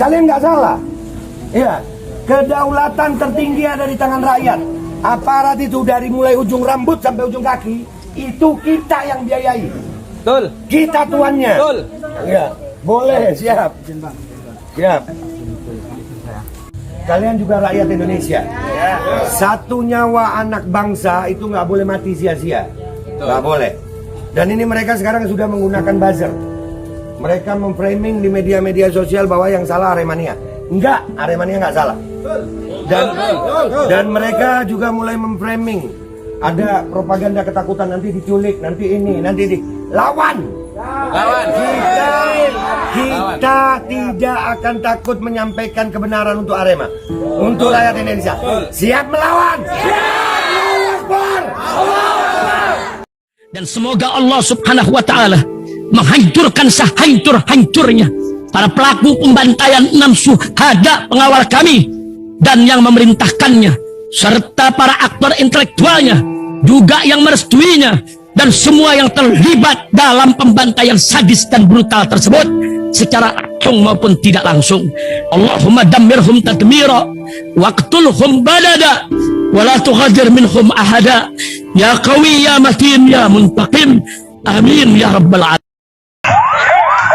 Kalian nggak salah. Iya, kedaulatan tertinggi ada di tangan rakyat. Aparat itu dari mulai ujung rambut sampai ujung kaki itu kita yang biayai. Betul. Kita tuannya. Betul. Iya, boleh, siap. Siap. Kalian juga rakyat Indonesia. Satu nyawa anak bangsa itu nggak boleh mati sia-sia. Nggak boleh. Dan ini mereka sekarang sudah menggunakan buzzer. Mereka memframing di media-media sosial bahwa yang salah Aremania. Enggak, Aremania nggak salah. Dan mereka juga mulai memframing. Ada propaganda ketakutan, nanti diculik, nanti ini, nanti di lawan. Kita tidak akan takut menyampaikan kebenaran untuk Arema, untuk rakyat Indonesia. Siap melawan. Dan semoga Allah Subhanahu wa Ta'ala menghancurkan sehancur-hancurnya para pelaku pembantaian 6 syuhada pengawal kami dan yang memerintahkannya, serta para aktor intelektualnya juga yang merestuinya, dan semua yang terlibat dalam pembantaian sadis dan brutal tersebut secara langsung maupun tidak langsung. Allahumma dammirhum tadmira waqtulhum badada wa la tughadir minhum ahada ya qawi ya matin ya muntaqim amin ya rabbal alamin.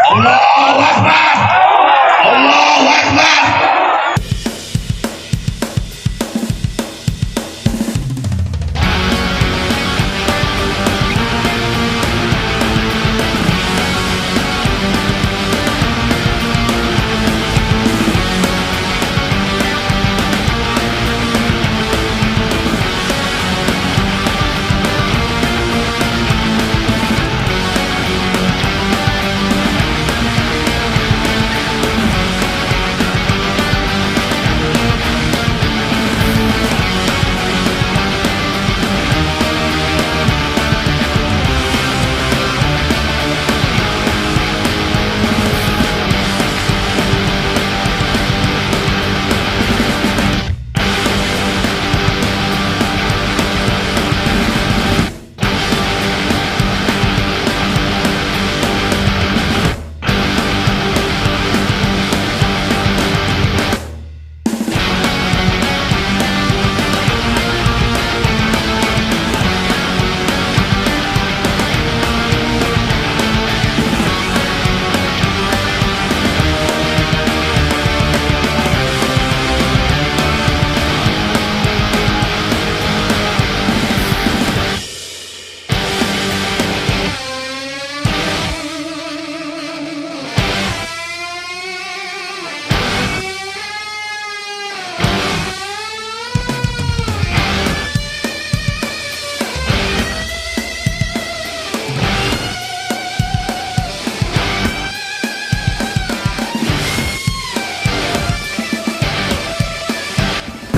Allahu Akbar. Allahu Akbar.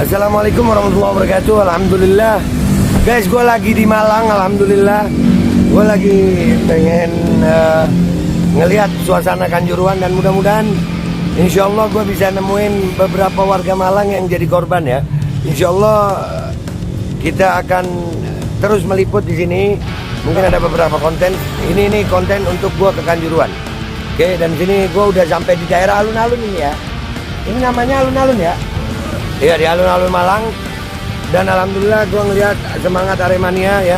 Assalamualaikum warahmatullahi wabarakatuh. Alhamdulillah guys, gue lagi di Malang. Alhamdulillah gue lagi pengen ngelihat suasana Kanjuruhan, dan mudah-mudahan insya Allah gue bisa nemuin beberapa warga Malang yang jadi korban ya. Insya Allah kita akan terus meliput di sini. Mungkin ada beberapa konten. Ini konten untuk gue ke Kanjuruhan. Oke, dan sini gue udah sampai di daerah alun-alun ini ya. Ini namanya alun-alun ya. Iya, di alun-alun Malang. Dan alhamdulillah gue ngeliat semangat Aremania ya.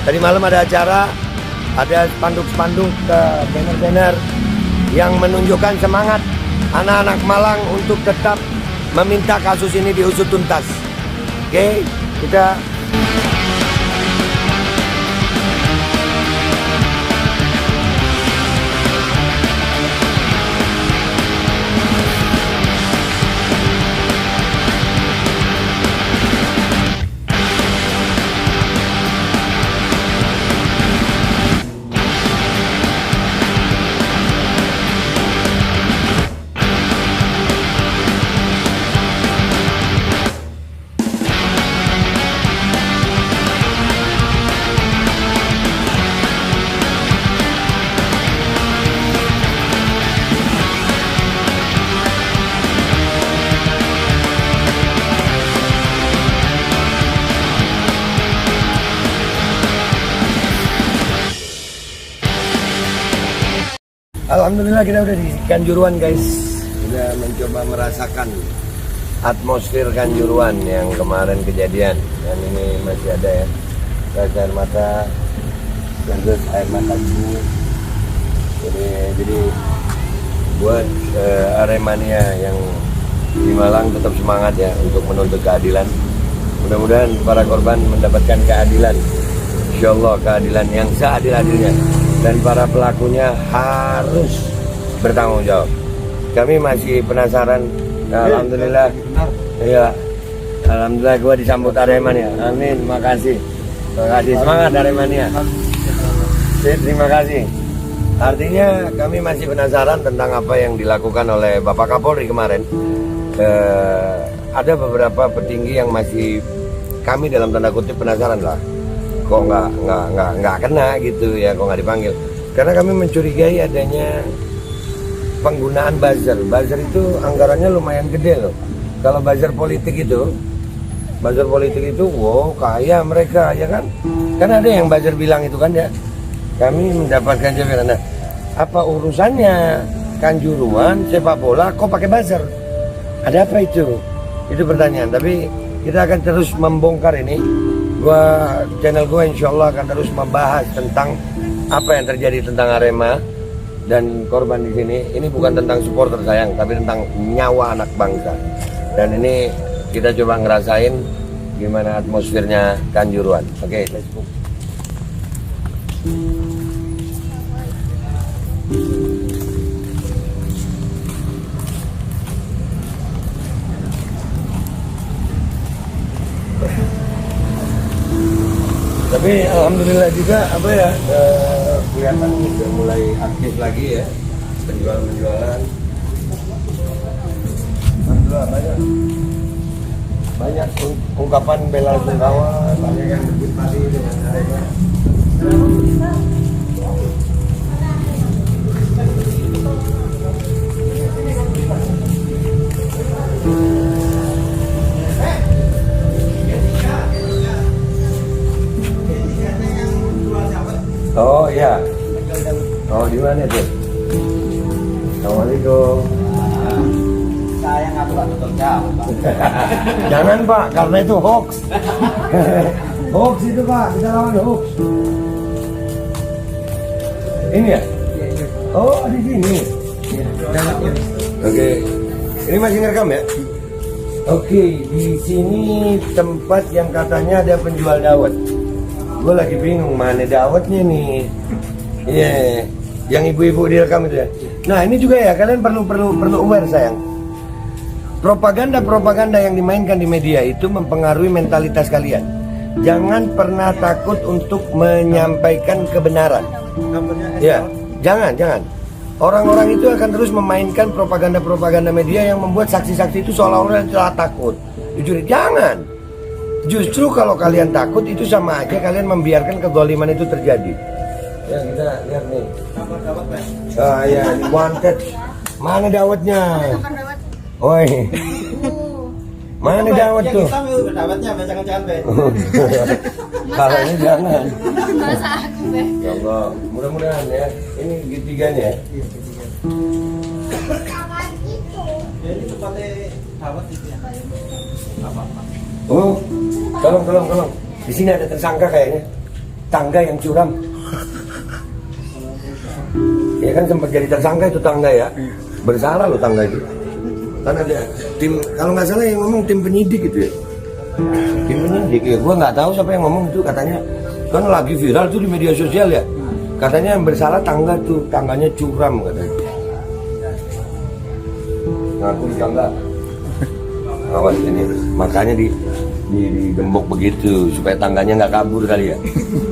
Tadi malam ada acara, ada spanduk-spanduk, banner-banner yang menunjukkan semangat anak-anak Malang untuk tetap meminta kasus ini diusut tuntas. Oke, kita Alhamdulillah kita udah di Kanjuruhan guys. sudah mencoba merasakan atmosfer Kanjuruhan yang kemarin kejadian, dan ini masih ada ya gas air mata, dan terus air mata ibu. Jadi buat Aremania yang di Malang tetap semangat ya untuk menuntut keadilan. Mudah-mudahan para korban mendapatkan keadilan, insya Allah keadilan yang seadil-adilnya, dan para pelakunya harus bertanggung jawab. Kami masih penasaran. Alhamdulillah, iya, alhamdulillah gua disambut Aremania. Amin, makasih, semangat Aremania. Terima kasih. Artinya kami masih penasaran tentang apa yang dilakukan oleh Bapak Kapolri kemarin. Ada beberapa petinggi yang masih kami dalam tanda kutip penasaran lah, kok nggak kena gitu ya, kok nggak dipanggil. Karena kami mencurigai adanya penggunaan buzzer. Buzzer itu anggarannya lumayan gede loh. Kalau buzzer politik itu, wow kaya mereka ya kan? Kan ada yang buzzer bilang itu kan ya. Kami mendapatkan jawaban. Nah, apa urusannya Kanjuruhan sepak bola kok pakai buzzer? Ada apa itu? Itu pertanyaan. Tapi kita akan terus membongkar ini. Channel gua insya Allah akan terus membahas tentang apa yang terjadi tentang Arema dan korban di sini. Ini bukan tentang supporter sayang, tapi tentang nyawa anak bangsa. Dan ini kita coba ngerasain gimana atmosfernya Kanjuruhan. Oke, let's go. Tapi alhamdulillah juga apa ya, kelihatan sudah mulai aktif lagi ya penjualan. Alhamdulillah banyak ungkapan bela sungkawa, banyak yang bersimpati dengan Arema. Oh iya. Oh di mana tuh? Assalamualaikum. Saya nggak buat tutup jauh, Pak. Jangan Pak, karena itu hoax. Hoax itu Pak, kita lawan hoax. Ini ya? Oh di sini. Oke. Ini masih ngerekam ya? Oke, di sini tempat yang katanya ada penjual dawet. Gue lagi bingung mana dawetnya nih. Iya, yang ibu-ibu direkam itu ya. Nah ini juga ya, kalian perlu aware sayang. Propaganda yang dimainkan di media itu mempengaruhi mentalitas kalian. Jangan pernah takut untuk menyampaikan kebenaran. Ya, jangan. Orang-orang itu akan terus memainkan propaganda media yang membuat saksi-saksi itu seolah-olah telah takut. Jujur, jangan. Justru kalau kalian takut itu sama aja kalian membiarkan kezaliman itu terjadi. Ya kita lihat nih. Ah ya, wanted. Mana dawetnya? Oi. Mana dawet tuh? Dawetnya jangan be. Kalau ini jangan. Masa aku be. Ya Allah, mudah-mudahan ya. Ini gitiganya. Jadi tempatnya dawet itu ya. Apa-apa. Oh, tolong. Di sini ada tersangka kayaknya. Tangga yang curam. Ya kan sempat jadi tersangka itu tangga ya. Bersalah loh tangga itu. Kan ada tim, kalau nggak salah yang ngomong tim penyidik gitu ya. Tim penyidik ya. Gua nggak tahu siapa yang ngomong itu, katanya kan lagi viral tuh di media sosial ya. Katanya yang bersalah tangga tuh, tangganya curam katanya. Ngaku di tangga. Awas ini, makanya digembok begitu supaya tangganya nggak kabur kali ya.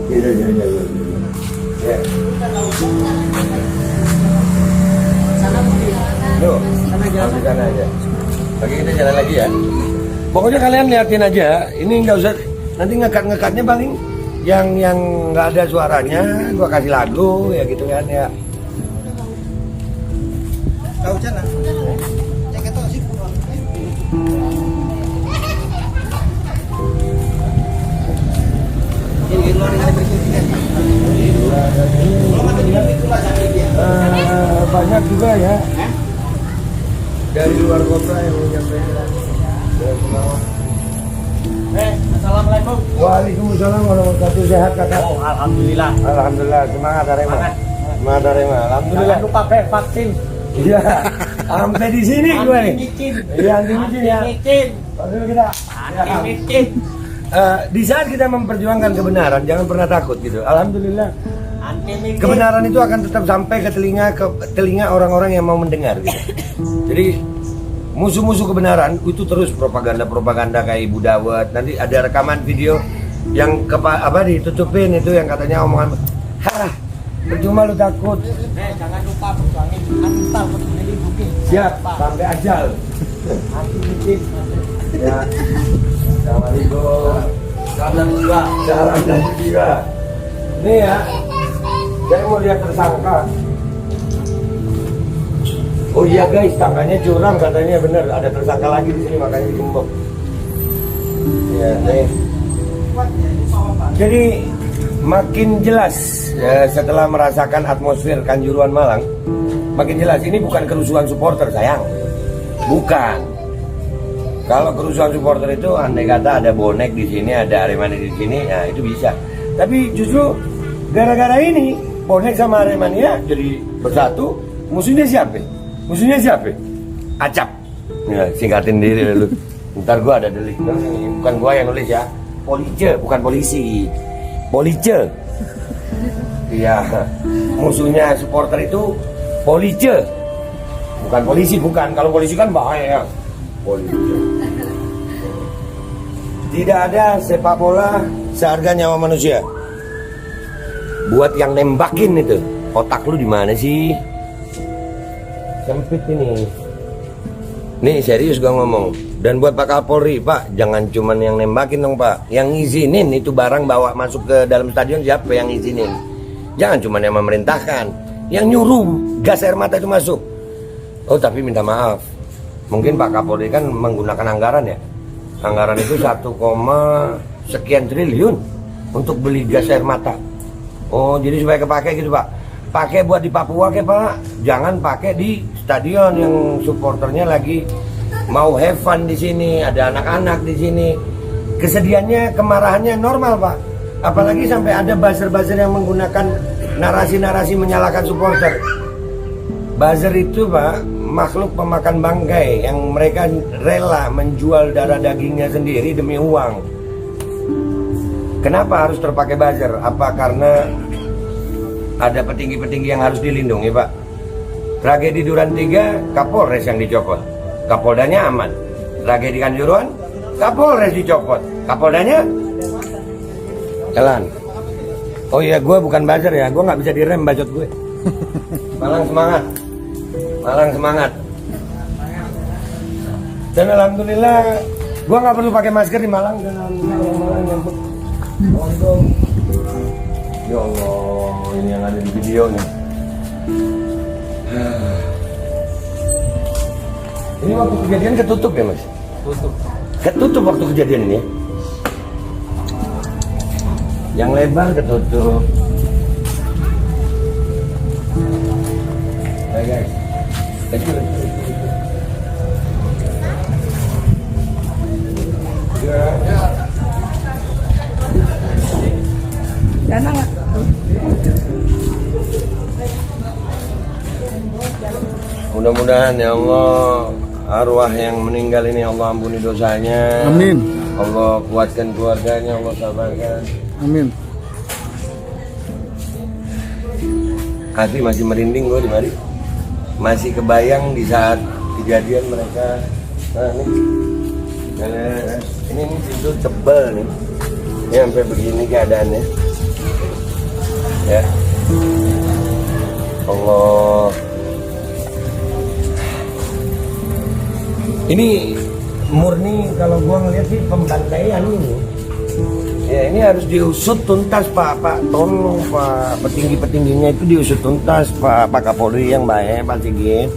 Iya. Ya. Yuk, sampai sana aja. Oke, kita jalan lagi ya. Pokoknya kalian liatin aja. Ini nggak usah, nanti ngekat-ngekatnya paling yang nggak ada suaranya. Gua kasih lagu ya gitu kan ya. Kau jalan. Cek itu sih. Ini luar dengan berikutnya. Banyak juga ya. dari luar kota yang menyampaikan. Assalamualaikum. Waalaikumsalam warahmatullahi wabarakatuh. Sehat kakak? Oh, alhamdulillah. Alhamdulillah. Semangat Arema. Semangat Arema. Alhamdulillah. Jangan lupa vaksin. Iya. Sampai di sini gue nih. Micin. Iya, anti micin ya. Micin. Aduh kita. Micin. Di saat kita memperjuangkan kebenaran, jangan pernah takut gitu. Alhamdulillah. Anti micin. Kebenaran itu akan tetap sampai ke telinga orang-orang yang mau mendengar gitu. Jadi musuh-musuh kebenaran itu terus propaganda kayak Ibu Dawet. Nanti ada rekaman video yang ditutupin itu yang katanya omongan, "Hah, percuma lu takut." Jangan lupa perjuangin antar menjadi bukit. Siap, sampai ajal. Anti micin. Ya. Assalamualaikum. Salam juga. Salam dan juga. Nih ya, saya mau lihat tersangka. Oh iya guys, tangkanya curang katanya, bener. Ada tersangka lagi di sini makanya digembok. Ya, nih. Jadi makin jelas ya, setelah merasakan atmosfer Kanjuruhan Malang, makin jelas ini bukan kerusuhan supporter sayang, bukan. Kalau kerusuhan supporter itu andai kata ada bonek di sini, ada Aremania di sini, ya itu bisa. Tapi justru gara-gara ini bonek sama Aremania jadi bersatu. Musuhnya siapa? Musuhnya siapa? Acap. Ya, singkatin diri lu. Ntar gua ada delik. Bukan gua yang nulis ya. Police, bukan polisi. Police. Iya. Musuhnya supporter itu police. Bukan polisi, bukan. Kalau polisi kan bahaya. Police. Tidak ada sepak bola seharga nyawa manusia. Buat yang nembakin itu, otak lu di mana sih? Sempit ini. Nih serius gua ngomong. Dan buat Pak Kapolri, Pak, jangan cuman yang nembakin dong Pak. Yang ngizinin itu barang bawa masuk ke dalam stadion siapa yang ngizinin? Jangan cuman yang memerintahkan. Yang nyuruh gas air mata itu masuk. Oh tapi minta maaf. Mungkin Pak Kapolri kan menggunakan anggaran ya. Anggaran itu 1, sekian triliun untuk beli gas air mata. Oh jadi supaya kepake gitu Pak. Pakai buat di Papua ke Pak, jangan pakai di stadion yang supporternya lagi mau have fun di sini, ada anak-anak di sini. Kesedihannya, kemarahannya normal Pak. Apalagi sampai ada buzzer-buzzer yang menggunakan narasi-narasi menyalahkan supporter. Buzzer itu Pak, makhluk pemakan bangkai yang mereka rela menjual darah dagingnya sendiri demi uang. Kenapa harus terpakai buzzer? Apa karena ada petinggi-petinggi yang harus dilindungi Pak? Tragedi Duren 3, Kapolres yang dicopot, Kapoldanya aman. Tragedi Kanjuruhan, Kapolres dicopot, Kapoldanya jalan. Oh iya, gue bukan buzzer ya, gue nggak bisa direm bacot gue. Malang semangat, Malang semangat. Dan alhamdulillah, gue nggak perlu pakai masker di Malang. Dan alhamdulillah Malang nyambut. Ya Allah, ini yang ada di video nih. Ini waktu kejadian ketutup ya Mas? Tutup. Ketutup waktu kejadian ini ya? Yang lebar ketutup. Hai guys. Dana nggak? Mudah-mudahan ya Allah, arwah yang meninggal ini Allah ampuni dosanya. Amin. Allah kuatkan keluarganya, Allah sabarkan. Amin. Hati masih merinding gue di mari. Masih kebayang di saat kejadian mereka. Nah ini pintu tebal nih. Ini sampai begini keadaannya. Ya. Allah. Ini murni kalau gua ngeliat sih pembantaian ini. Ya ini harus diusut tuntas Pak tolong Pak, petinggi-petingginya itu diusut tuntas Pak Kapolri yang baik, Pak Sigit.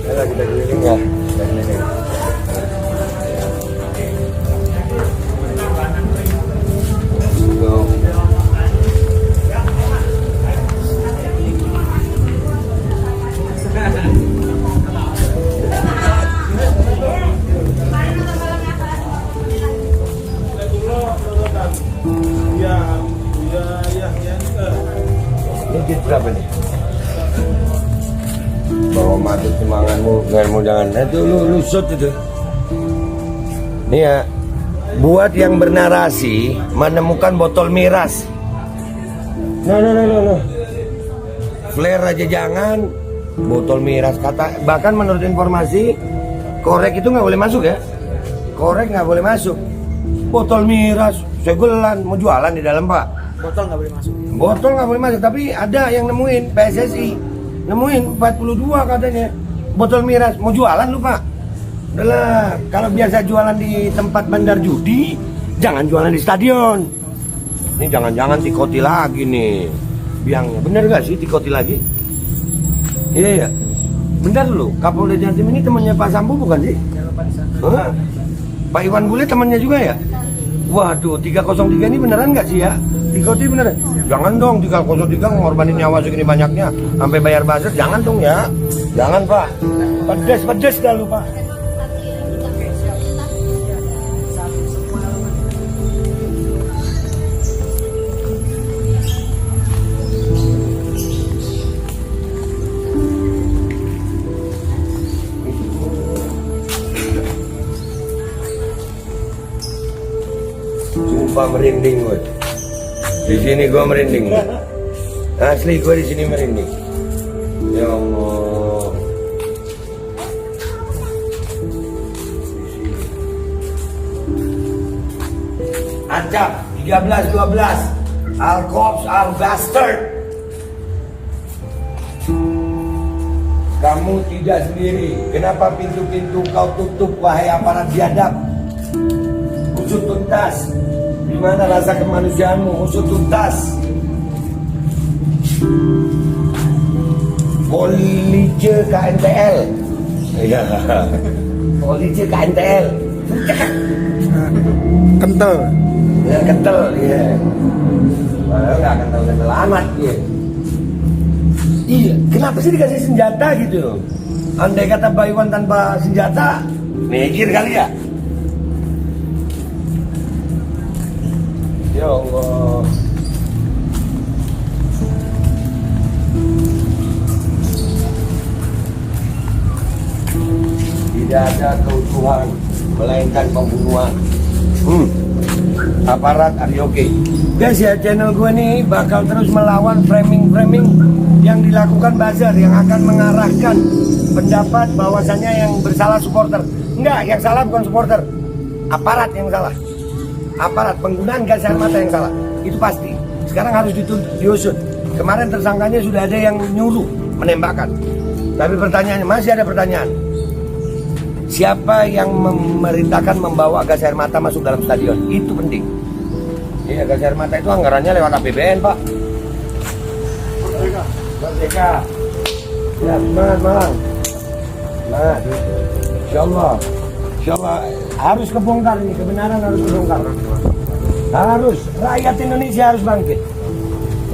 Ya kita keliling ya, kita keliling. Waduh, semangatmu jangan. Itu lu shoot itu. Nih ya, buat yang bernarasi menemukan botol miras. No. Flare aja jangan, botol miras kata. Bahkan menurut informasi, korek itu nggak boleh masuk ya. Korek nggak boleh masuk. Botol miras, segelan mau jualan di dalam pak. Botol nggak boleh masuk. Botol nggak boleh masuk, tapi ada yang nemuin PSSI, nemuin 42 katanya botol miras mau jualan lu pak. Udahlah, kalau biasa jualan di tempat bandar judi, jangan jualan di stadion. Ini jangan-jangan tikoti lagi nih, biangnya bener gak sih tikoti lagi? Iya ya, bener lu. Kapolda Jatim ini temannya Pak Sambo bukan sih? Hah? Pak Iwan Bule temannya juga ya? Waduh, 303 ini beneran gak sih ya? Tikoti beneran? Jangan dong, 303 ngorbanin nyawa segini banyaknya sampai bayar buzzer, jangan dong ya. Jangan pak, pedes dah lu pak. Sumpah merinding gue. Di sini gue merinding. Asli gue di sini merinding. Ya Allah. Ancam 13-12. Al-Cops Al-Bastard. Kamu tidak sendiri. Kenapa pintu-pintu kau tutup wahai aparat biadab? Usut tuntas. Di mana rasa kemanusiaanmu? Usut tuntas. Polisi KNTL. Iya. Polisi KNTL. Kental. Ya kental, iya. Padahal nggak kental amat, ya. Iya, kenapa sih dikasih senjata gitu? Andai kata Baywan tanpa senjata, mikir kali ya. Ya Allah. Tidak ada keutuhan, melainkan pembunuhan. Aparat are you okay? Guys ya, channel gue nih bakal terus melawan framing-framing yang dilakukan buzzer yang akan mengarahkan pendapat bahwasannya yang bersalah supporter. Enggak, yang salah bukan supporter, aparat yang salah. Aparat penggunaan gas air mata yang salah, itu pasti. Sekarang harus diusut. Kemarin tersangkanya sudah ada yang nyuruh menembakkan. Tapi pertanyaannya, masih ada pertanyaan. Siapa yang memerintahkan membawa gas air mata masuk dalam stadion? Itu penting. Iya, gas air mata itu anggarannya lewat APBN, Pak. Merdeka. Ya, semangat, Malang. Nah, Insyaallah harus kebongkar ini, kebenaran harus kebongkar. Harus, rakyat Indonesia harus bangkit.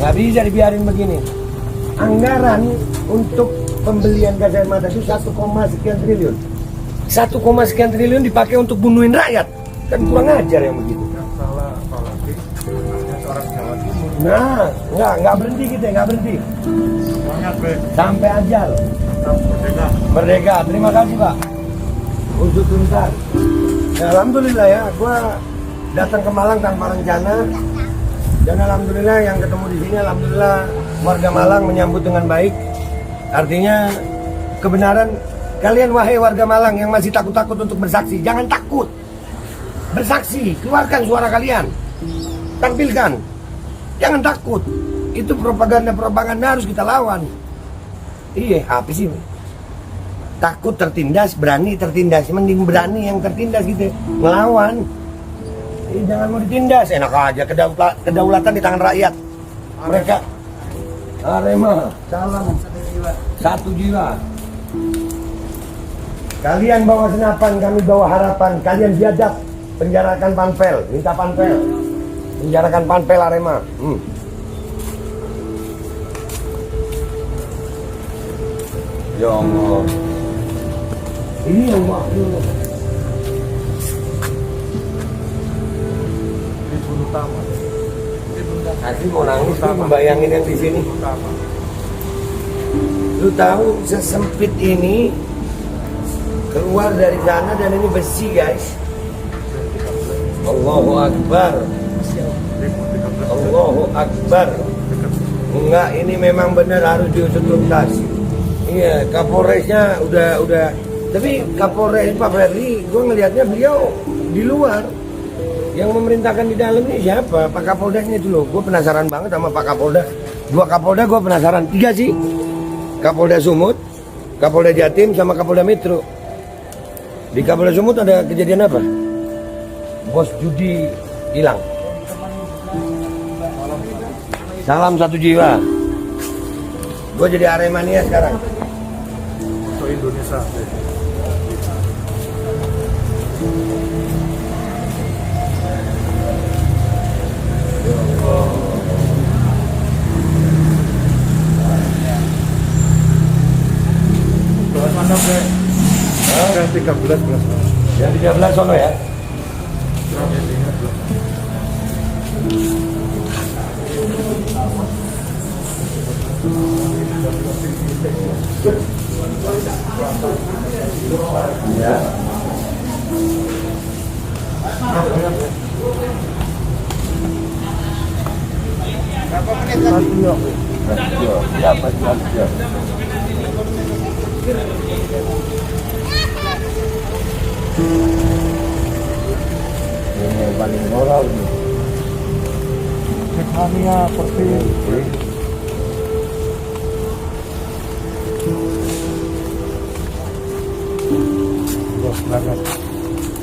Nggak bisa dibiarin begini. Anggaran untuk pembelian gas air mata itu 1, sekian triliun. 1, sekian triliun dipakai untuk bunuhin rakyat. Kan kurang ajar yang begitu. Yang salah apalagi orang Jawa Timur. Nah, nggak berhenti kita, nggak berhenti. Semangat, Be. Sampai ajal. Merdeka. Merdeka. Terima kasih, Pak. Usut tuntas. Ya, alhamdulillah ya, gua datang ke Malang tanpa rencana. Dan alhamdulillah yang ketemu di sini, alhamdulillah warga Malang menyambut dengan baik. Artinya kebenaran. Kalian wahai warga Malang yang masih takut-takut untuk bersaksi, jangan takut. Bersaksi, keluarkan suara kalian. Tampilkan. Jangan takut. Itu propaganda harus kita lawan. Iya, apa sih? Takut tertindas, berani tertindas. Mending berani yang tertindas gitu, ngelawan. Jangan mau ditindas, enak aja. Kedaulatan di tangan rakyat. Mereka Arema, salam. 1 jiwa. Kalian bawa senapan, kami bawa harapan. Kalian biadab, penjarakan Panpel, minta Panpel, penjarakan Panpel Arema. Ya Allah. Ini yang waktu. Ibu utama. Asli mau nangis tuh membayangin yang di sini. Lu tahu sesempit ini keluar dari sana dan ini besi guys. Allahu Akbar. Allahu Akbar. Enggak, ini memang benar harus diusut tuntas. Iya, Kapolresnya udah. Tapi Kapolres Pak Ferry, gue ngelihatnya beliau di luar. Yang memerintahkan di dalam ini siapa? Pak Kapoldanya itu loh. Gue penasaran banget sama Pak Kapolda. 2 Kapolda gue penasaran. 3 sih. Kapolda Sumut, Kapolda Jatim, sama Kapolda Metro. Di Kapolda Sumut ada kejadian apa? Bos judi hilang. Salam 1 jiwa. Gue jadi Aremania sekarang. Untuk Indonesia. Belas mana bre? Yang 13 belas. Yang 13 sono ya. Ya. Berapa menit tadi? Ya. Ini yang paling moral nih. Mekania Persib.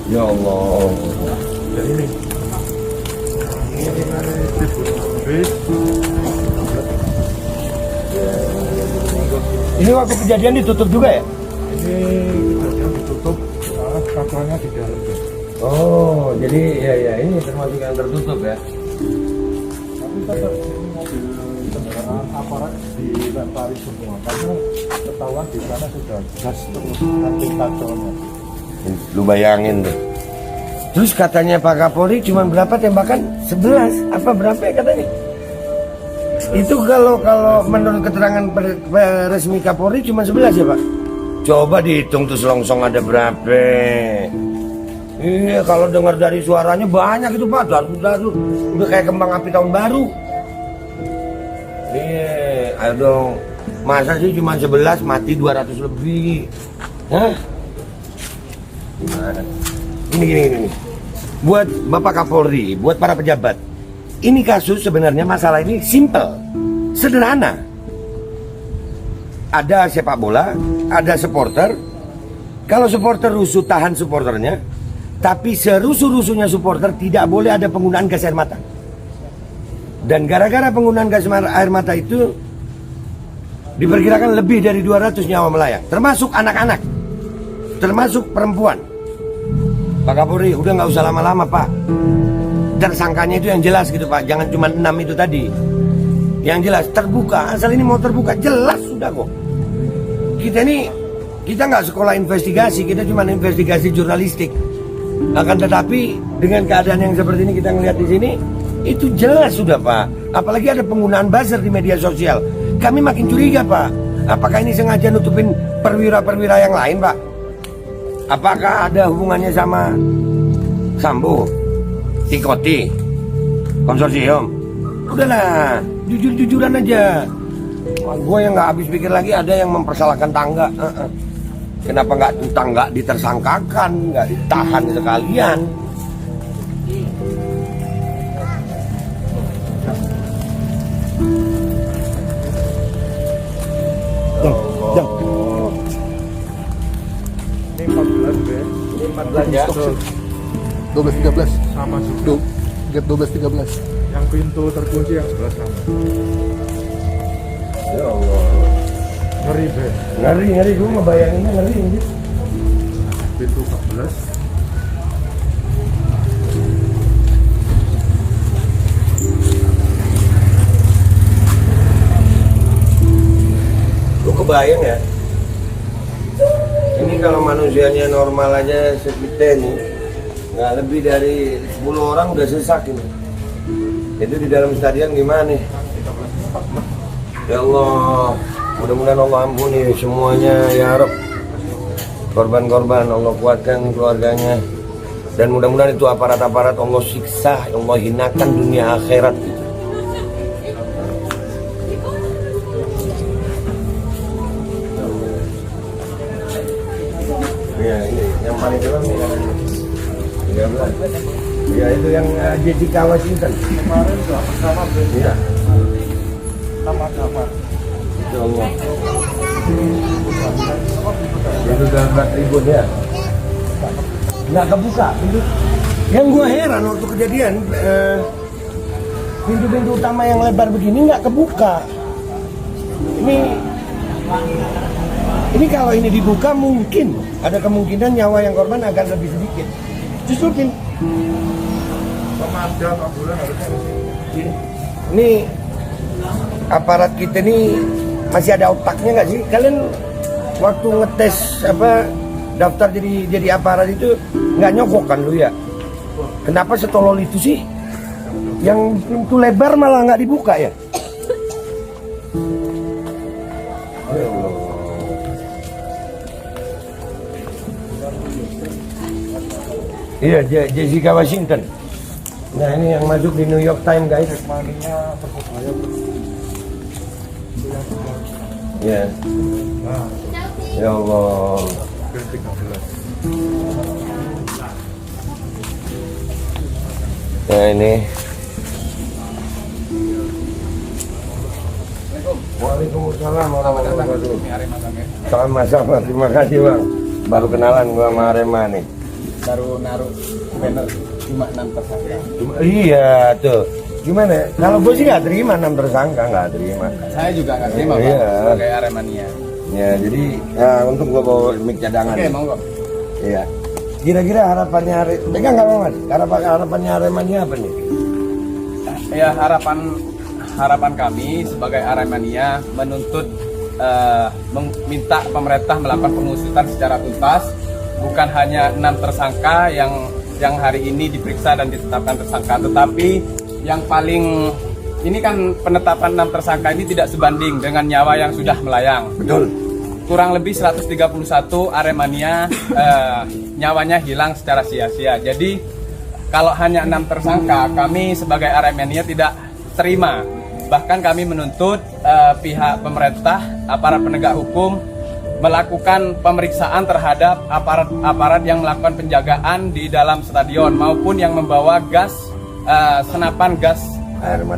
Ya Allah. Ya ini. Ini waktu kejadian ditutup juga ya? Ini kejadian ditutup, kakaknya di dalam. Oh, jadi ya ini termasuk yang tertutup ya? Tapi tetap mobil kendaraan aparat dilempari semua karena ketahuan di sana sudah gas terus nanti kacaunya. Lu bayangin tuh. Terus katanya Pak Kapolri cuma berapa tembakan? 11 apa berapa ya katanya? Itu kalau menurut keterangan resmi Kapolri cuma 11 ya Pak? Coba dihitung tuh selongsong ada berapa? Iya, kalau dengar dari suaranya banyak itu Pak, darut-darut. Udah kayak kembang api tahun baru. Iya, ayo dong. Masa sih cuma 11 mati 200 lebih? Hah? Gimana? Gini. Buat Bapak Kapolri, buat para pejabat, ini kasus sebenarnya masalah ini simple, sederhana. Ada sepak bola, ada supporter. Kalau supporter rusuh, tahan supporternya. Tapi serusuh-rusuhnya supporter tidak boleh ada penggunaan gas air mata. Dan gara-gara penggunaan gas air mata itu diperkirakan lebih dari 200 nyawa melayang, termasuk anak-anak, termasuk perempuan. Pak Kapolri, udah nggak usah lama-lama Pak. Tersangkanya itu yang jelas gitu Pak, jangan cuma 6 itu tadi. Yang jelas terbuka, asal ini mau terbuka jelas sudah kok. Kita nggak sekolah investigasi, kita cuma investigasi jurnalistik. Akan tetapi dengan keadaan yang seperti ini kita ngelihat di sini, itu jelas sudah Pak. Apalagi ada penggunaan buzzer di media sosial. Kami makin curiga Pak. Apakah ini sengaja nutupin perwira-perwira yang lain Pak? Apakah ada hubungannya sama Sambo, Tikoti, konsorsium? Udahlah, jujur-jujuran aja. Gue yang nggak habis pikir lagi ada yang mempersalahkan tangga. Kenapa nggak tangga ditersangkakan, nggak ditahan sekalian? Jam. Ini 14 bre. Ini 14 ya. 12-13 Sama juga. Gap 12-13 Yang pintu terkunci yang sebelah sana. Ya Allah. Ngeri bre. Ngeri, gue ngebayanginnya ngeri ini. Pintu 14. Lu kebayang ya? Ini kalau manusianya normal aja sekitar nih, nggak lebih dari 10 orang udah sesak ini. Itu di dalam stadion gimana nih? Ya Allah. Mudah-mudahan Allah ampuni semuanya ya Rob. Korban-korban Allah kuatkan keluarganya. Dan mudah-mudahan itu aparat-aparat Allah siksa, Allah hinakan dunia akhirat. Ya ini yang paling dalam nih kan. 13. Ya itu yang Jessica Washington. Kemarin juga bersama Iya. sama-sama. Ya Allah. Itu 12.000 ya. Nggak kebuka pintu. Yang gua heran waktu kejadian pintu-pintu utama yang lebar begini nggak kebuka. Ini kalau ini dibuka mungkin ada kemungkinan nyawa yang korban akan lebih sedikit. Justru Pemadam ambulan harusnya ini aparat kita nih masih ada otaknya nggak sih? Kalian waktu ngetes daftar jadi aparat itu nggak nyogok kan lu ya? Kenapa setolol itu sih? Yang pintu lebar malah nggak dibuka ya? Iya, Jessica Washington. Nah ini yang masuk di New York Times guys. maninya terkubaya. Ya. Nah, Ya Allah. ke 13. Nah ini. Waalaikumsalam warahmatullahi wabarakatuh. Sama-sama, terima kasih bang. Baru kenalan gua sama Arema nih. Baru naruh banner cuma 6 tersangka. Iya tuh. Gimana? Kalau gue sih nggak terima 6 tersangka, nggak terima. Saya juga nggak terima Pak, Iya. sebagai Aremania. Ya jadi untuk gue bawa mic cadangan. Oke, monggo. Iya. Kira-kira harapannya pegang nggak Mas? Harapannya Aremania apa nih? Ya harapan kami sebagai Aremania menuntut meminta pemerintah melakukan pengusutan secara tuntas, bukan hanya 6 tersangka yang hari ini diperiksa dan ditetapkan tersangka, tetapi yang paling ini kan penetapan 6 tersangka ini tidak sebanding dengan nyawa yang sudah melayang. Betul. Kurang lebih 131 Aremania nyawanya hilang secara sia-sia. Jadi kalau hanya 6 tersangka, kami sebagai Aremania tidak terima. Bahkan kami menuntut pihak pemerintah, aparat penegak hukum melakukan pemeriksaan terhadap aparat yang melakukan penjagaan di dalam stadion maupun yang membawa gas senapan gas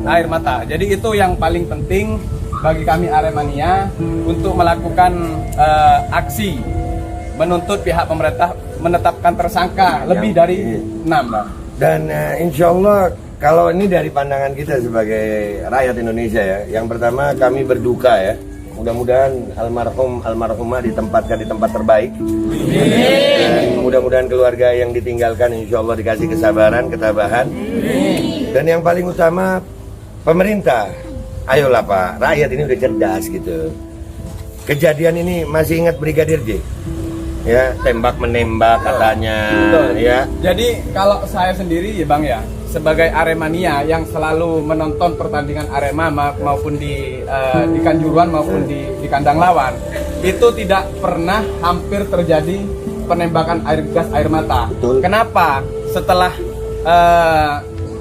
air mata. Jadi itu yang paling penting bagi kami Aremania untuk melakukan aksi menuntut pihak pemerintah menetapkan tersangka lebih dari 6, Bang. Dan insya Allah kalau ini dari pandangan kita sebagai rakyat Indonesia ya, yang pertama kami berduka ya. Mudah-mudahan almarhumah ditempatkan di tempat terbaik. Dan mudah-mudahan keluarga yang ditinggalkan insya Allah dikasih kesabaran, ketabahan. Dan yang paling utama pemerintah, ayolah Pak, rakyat ini udah cerdas gitu. Kejadian ini masih ingat Brigadir J? Ya, tembak menembak katanya. Betul. Ya. Jadi kalau saya sendiri ya Bang ya, sebagai Aremania yang selalu menonton pertandingan Arema maupun di Kanjuruhan maupun di kandang lawan, itu tidak pernah hampir terjadi penembakan air mata. Betul. Kenapa? Setelah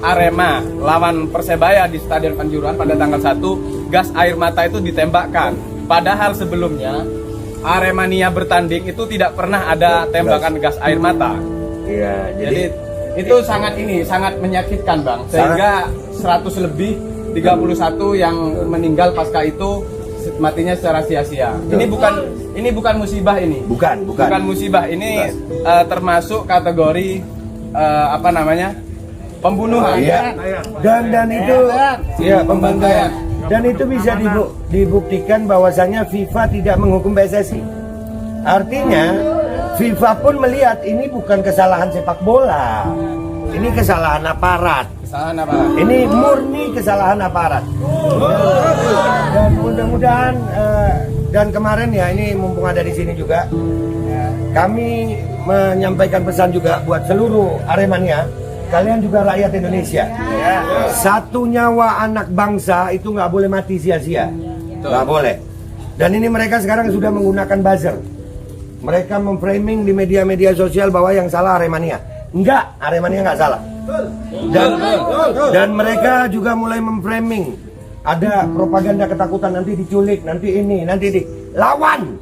Arema lawan Persebaya di Stadion Kanjuruhan pada tanggal 1, gas air mata itu ditembakkan. Padahal sebelumnya Aremania bertanding itu tidak pernah ada tembakan gas air mata. Iya, Jadi itu sangat menyakitkan Bang, sehingga 100 lebih 31 yang meninggal pasca itu matinya secara sia-sia. Ini bukan musibah ini. Bukan. Bukan musibah ini, termasuk kategori pembunuhan. Iya. Dan itu ya pembantaian. Dan itu bisa dibuktikan bahwasanya FIFA tidak menghukum PSSI. Artinya FIFA pun melihat ini bukan kesalahan sepak bola. Ini kesalahan aparat. Kesalahan apa? Ini murni kesalahan aparat. Dan mudah-mudahan dan kemarin ya ini mumpung ada di sini juga, kami menyampaikan pesan juga buat seluruh Aremania. Kalian juga rakyat Indonesia. Satu nyawa anak bangsa itu nggak boleh mati sia-sia. Nggak boleh. Dan ini mereka sekarang sudah menggunakan buzzer. Mereka memframing di media-media sosial bahwa yang salah Aremania. Enggak, Aremania enggak salah. Dan mereka juga mulai memframing. Ada propaganda ketakutan, nanti diculik, nanti ini, nanti di lawan.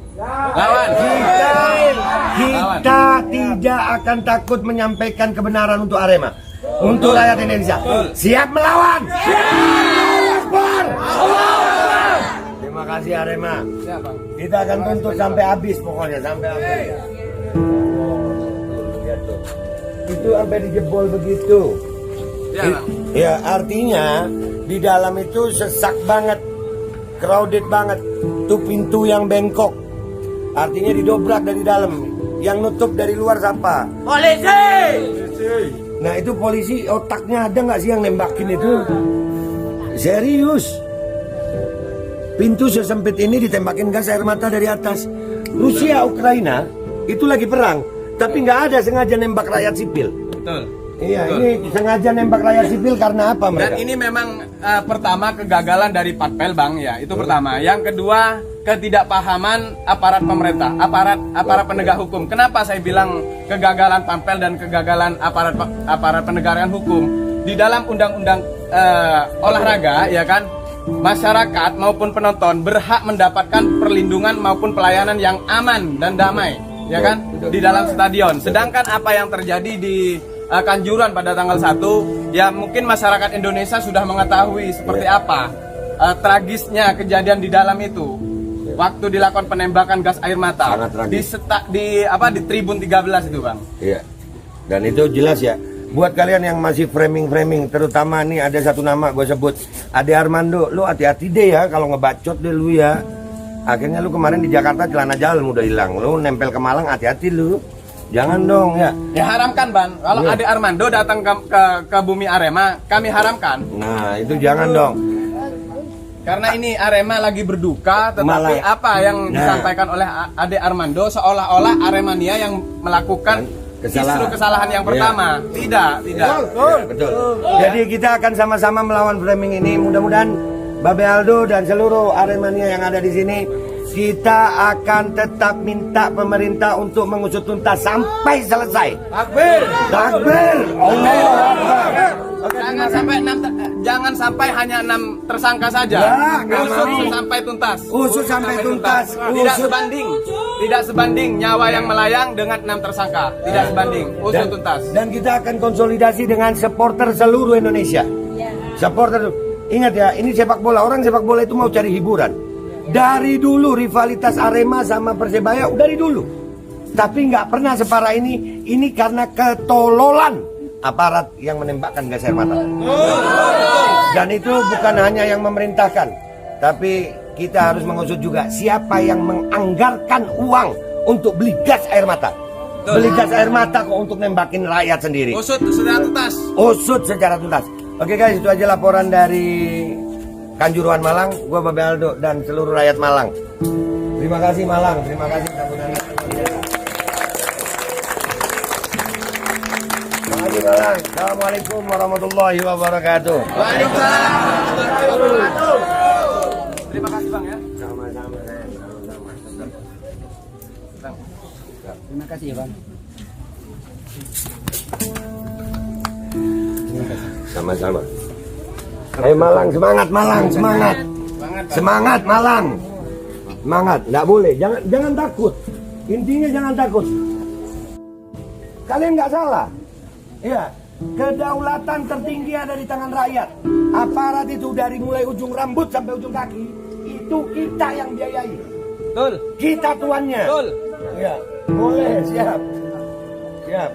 Kita tidak akan takut menyampaikan kebenaran untuk Arema, untuk rakyat Indonesia. Siap melawan. Terima kasih Arema. Kita akan tuntut sampai habis, pokoknya sampai habis. Itu sampai dijebol begitu. Ya, artinya di dalam itu sesak banget, crowded banget. Tuh pintu yang bengkok, artinya didobrak dari dalam. Yang nutup dari luar siapa? Polisi. Nah itu polisi, otaknya ada nggak sih yang nembakin itu? Serius. Pintu sesempit ini ditembakin gas air mata dari atas. Rusia Ukraina itu lagi perang, tapi nggak ada sengaja nembak rakyat sipil. Betul. Iya, ini sengaja nembak rakyat sipil karena apa mereka? Dan ini memang pertama kegagalan dari Patpel, Bang, ya. Itu pertama. Yang kedua, ketidakpahaman aparat pemerintah, aparat penegak hukum. Kenapa saya bilang kegagalan Patpel dan kegagalan aparat penegakan hukum? Di dalam undang-undang olahraga, ya kan, masyarakat maupun penonton berhak mendapatkan perlindungan maupun pelayanan yang aman dan damai, ya kan, di dalam stadion. Sedangkan apa yang terjadi di Kanjuruhan pada tanggal 1, ya mungkin masyarakat Indonesia sudah mengetahui seperti apa tragisnya kejadian di dalam itu. Waktu dilakukan penembakan gas air mata di Tribun 13 itu, Bang. Iya. Dan itu jelas ya. Buat kalian yang masih framing, terutama nih ada satu nama gue sebut, Ade Armando. Lu hati-hati deh ya kalau ngebacot deh lu ya. Akhirnya lu kemarin di Jakarta celana jalan udah hilang. Lu nempel ke Malang, hati-hati lu. Jangan dong ya. Diharamkan, Bang. Kalau Iya. Ade Armando datang ke bumi Arema, kami haramkan. Nah itu jangan dong. Karena ini Arema lagi berduka, tetapi apa yang disampaikan oleh Ade Armando seolah-olah Aremania yang melakukan justru kesalahan yang pertama. Tidak. Betul. Jadi kita akan sama-sama melawan framing ini. Mudah-mudahan Babe Aldo dan seluruh Aremania yang ada di sini, kita akan tetap minta pemerintah untuk mengusut tuntas sampai selesai. Takbir. Allah Akbar. Jangan sampai hanya 6 tersangka saja. Usut sampai tuntas. Usut sampai tuntas. Tidak sebanding nyawa yang melayang dengan 6 tersangka. Tidak sebanding. Usut tuntas. Dan kita akan konsolidasi dengan supporter seluruh Indonesia. Supporter, ingat ya, ini sepak bola. Orang sepak bola itu mau cari hiburan. Dari dulu rivalitas Arema sama Persebaya dari dulu. Tapi nggak pernah separah ini. Ini karena ketololan aparat yang menembakkan gas air mata. Dan itu bukan hanya yang memerintahkan, tapi kita harus mengusut juga siapa yang menganggarkan uang untuk beli gas air mata. Beli gas air mata kok untuk nembakin rakyat sendiri. Usut secara tuntas. Usut secara tuntas. Oke guys, itu aja laporan dari Kanjuruhan Malang, gua Babe Aldo dan seluruh rakyat Malang. Terima kasih Malang, terima kasih Kabunana. Terima kasih Malang. Assalamualaikum warahmatullahi wabarakatuh. Waalaikumsalam warahmatullahi wabarakatuh. Terima kasih, Bang, ya. Sama-sama. Terima kasih ya Bang. Sama-sama. Ayo Malang, semangat Malang, semangat. Semangat Malang. Semangat, nggak boleh, jangan takut. Intinya jangan takut. Kalian nggak salah. Iya, kedaulatan tertinggi ada di tangan rakyat. Aparat itu dari mulai ujung rambut sampai ujung kaki, itu kita yang biayai. Betul. Kita tuannya. Betul. Iya, boleh, siap. Siap.